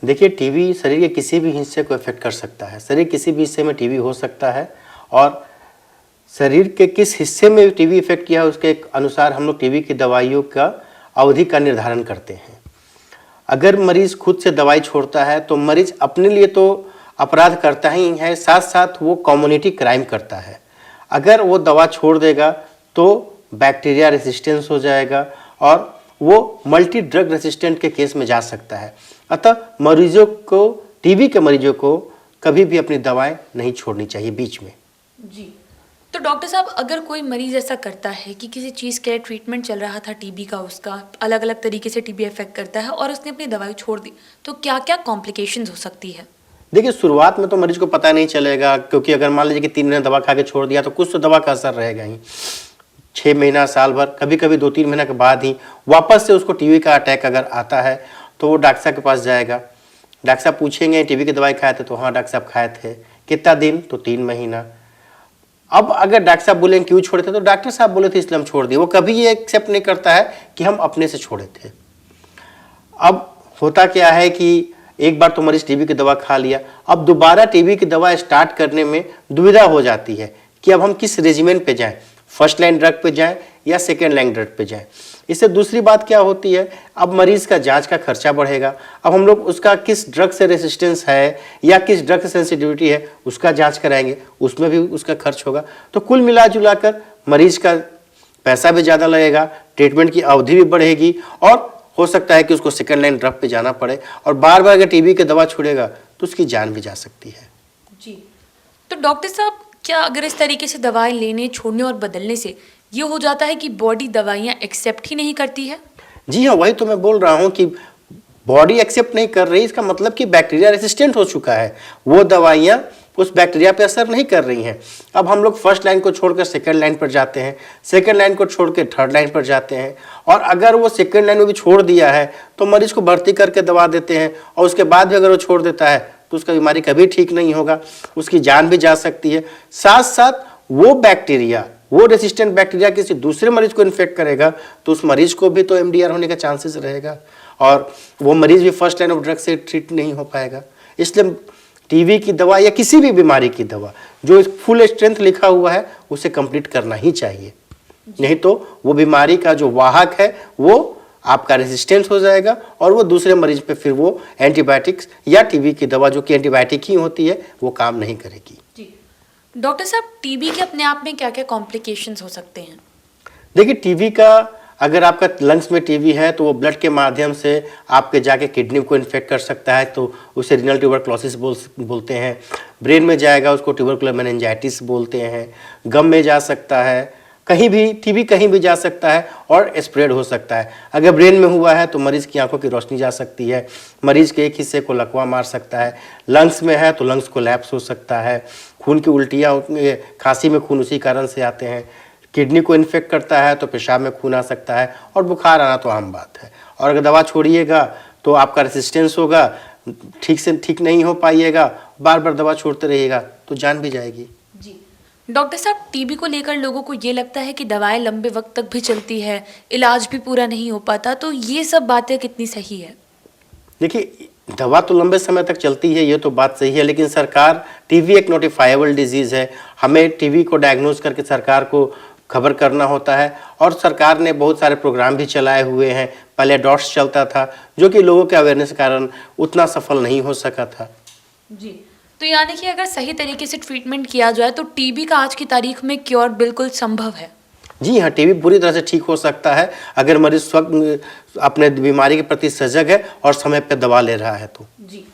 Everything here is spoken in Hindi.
देखिए, टीबी शरीर के किसी भी हिस्से को इफेक्ट कर सकता है। शरीर किसी भी हिस्से में टीबी हो सकता है और शरीर के किस हिस्से में टीबी इफेक्ट किया है उसके अनुसार हम लोग टीबी की दवाइयों का अवधि का निर्धारण करते हैं। अगर मरीज खुद से दवाई छोड़ता है तो मरीज अपने लिए तो अपराध करता ही है, साथ साथ वो कम्युनिटी क्राइम करता है। अगर वो दवा छोड़ देगा तो बैक्टीरिया रेसिस्टेंस हो जाएगा और वो मल्टी ड्रग रेसिस्टेंट के केस में जा सकता है। अतः मरीजों को, टीबी के मरीजों को कभी भी अपनी दवाएं नहीं छोड़नी चाहिए बीच में। जी, तो डॉक्टर साहब, अगर कोई मरीज ऐसा करता है कि किसी चीज़ के ट्रीटमेंट चल रहा था टीबी का, उसका अलग अलग तरीके से टीबी इफेक्ट करता है और उसने अपनी दवाई छोड़ दी, तो क्या क्या कॉम्प्लिकेशंस हो सकती है? देखिए, शुरुआत में तो मरीज को पता नहीं चलेगा, क्योंकि अगर मान लीजिए कि 3 महीने दवा खा के छोड़ दिया तो कुछ तो दवा का असर रहेगा ही। 6 महीना, साल भर, कभी कभी 2-3 महीने के बाद ही वापस से उसको टीबी का अटैक अगर आता है तो वो डॉक्टर साहब के पास जाएगा। डॉक्टर साहब पूछेंगे टीबी की दवाई खाए थे? तो हाँ डॉक्टर साहब खाए थे। कितना दिन? तो 3 महीना। अब अगर डॉक्टर साहब बोलेंगे क्यों छोड़े थे, तो डॉक्टर साहब बोले थे इसलिए हम छोड़ दिए। वो कभी ये एक्सेप्ट नहीं करता है कि हम अपने से छोड़े थे। अब होता क्या है कि एक बार तो मरीज टीबी की दवा खा लिया, अब दोबारा टीबी की दवा स्टार्ट करने में दुविधा हो जाती है कि अब हम किस रेजिमेन पे जाएं, फर्स्ट लाइन ड्रग पे जाएं या सेकेंड लाइन ड्रग पे जाएं। इससे दूसरी बात क्या होती है, अब मरीज का जांच का खर्चा बढ़ेगा। अब हम लोग उसका किस ड्रग से रेसिस्टेंस है या किस ड्रग से सेंसिटिविटी है उसका जांच कराएंगे, उसमें भी उसका खर्च होगा। तो कुल मिला जुला कर मरीज का पैसा भी ज़्यादा लगेगा, ट्रीटमेंट की अवधि भी बढ़ेगी और हो सकता है कि उसको सेकेंड लाइन ड्रग पे जाना पड़े और बार बार अगर टीबी की दवा छोड़ेगा तो उसकी जान भी जा सकती है। जी, तो डॉक्टर साहब, क्या अगर इस तरीके से दवाएं लेने, छोड़ने और बदलने से ये हो जाता है कि बॉडी दवाइयाँ एक्सेप्ट ही नहीं करती है? जी हाँ, वही तो मैं बोल रहा हूँ कि बॉडी एक्सेप्ट नहीं कर रही, इसका मतलब कि बैक्टीरिया रेसिस्टेंट हो चुका है। वो दवाइयाँ उस बैक्टीरिया पे असर नहीं कर रही हैं। अब हम लोग फर्स्ट लाइन को छोड़कर सेकंड लाइन पर जाते हैं, सेकंड लाइन को छोड़ के थर्ड लाइन पर जाते हैं और अगर वो सेकंड लाइन में भी छोड़ दिया है तो मरीज को भर्ती करके दवा देते हैं और उसके बाद भी अगर वो छोड़ देता है तो उसका बीमारी कभी ठीक नहीं होगा, उसकी जान भी जा सकती है। साथ साथ वो बैक्टीरिया, वो रेसिस्टेंट बैक्टीरिया किसी दूसरे मरीज को इन्फेक्ट करेगा तो उस मरीज को भी तो एमडीआर होने का चांसेस रहेगा और वो मरीज भी फर्स्ट लाइन ऑफ ड्रग से ट्रीट नहीं हो पाएगा। इसलिए टीबी की दवा या किसी भी बीमारी की दवा जो फुल स्ट्रेंथ लिखा हुआ है उसे कंप्लीट करना ही चाहिए, नहीं तो वो बीमारी का जो वाहक है वो आपका रेजिस्टेंस हो जाएगा और वो दूसरे मरीज पे फिर वो एंटीबायोटिक्स या टीबी की दवा जो कि एंटीबायोटिक ही होती है वो काम नहीं करेगी। जी, डॉक्टर साहब, टीबी के अपने आप में क्या क्या कॉम्प्लिकेशंस हो सकते हैं? देखिए, टीबी का अगर आपका लंग्स में टीबी है तो वो ब्लड के माध्यम से आपके जाके किडनी को इन्फेक्ट कर सकता है तो उसे रीनल ट्यूबरक्लोसिस बोलते हैं। ब्रेन में जाएगा उसको ट्यूबरकुलर मेनिंजाइटिस बोलते हैं। गम में जा सकता है, कहीं भी टीबी कहीं भी जा सकता है और स्प्रेड हो सकता है। अगर ब्रेन में हुआ है तो मरीज की आंखों की रोशनी जा सकती है, मरीज के एक हिस्से को लकवा मार सकता है। लंग्स में है तो लंग्स कोलैप्स हो सकता है, खून की उल्टियाँ, खांसी में खून उसी कारण से आते हैं। किडनी को इन्फेक्ट करता है तो पेशाब में खून आ सकता है और बुखार आना तो आम बात है। और अगर दवा छोड़िएगा तो आपका रेसिस्टेंस होगा, ठीक से ठीक नहीं हो पाइएगा, बार बार दवा छोड़ते रहिएगा तो जान भी जाएगी। जी, डॉक्टर साहब, टीबी को लेकर लोगों को ये लगता है कि दवाएं लंबे वक्त तक भी चलती है, इलाज भी पूरा नहीं हो पाता, तो ये सब बातें कितनी सही है? देखिए, दवा तो लंबे समय तक चलती है, ये तो बात सही है, लेकिन सरकार, टीबी एक नोटिफाइबल डिजीज़ है, हमें टीबी को डायग्नोज करके सरकार को खबर करना होता है और सरकार ने बहुत सारे प्रोग्राम भी चलाए हुए हैं। पहले डॉट्स चलता था जो कि लोगों के अवेयरनेस के कारण उतना सफल नहीं हो सका था। जी, तो यानी कि अगर सही तरीके से ट्रीटमेंट किया जाए तो टीबी का आज की तारीख में क्योर बिल्कुल संभव है? जी हाँ, टीबी पूरी तरह से ठीक हो सकता है अगर मरीज स्वयं अपने बीमारी के प्रति सजग है और समय पर दवा ले रहा है तो। जी।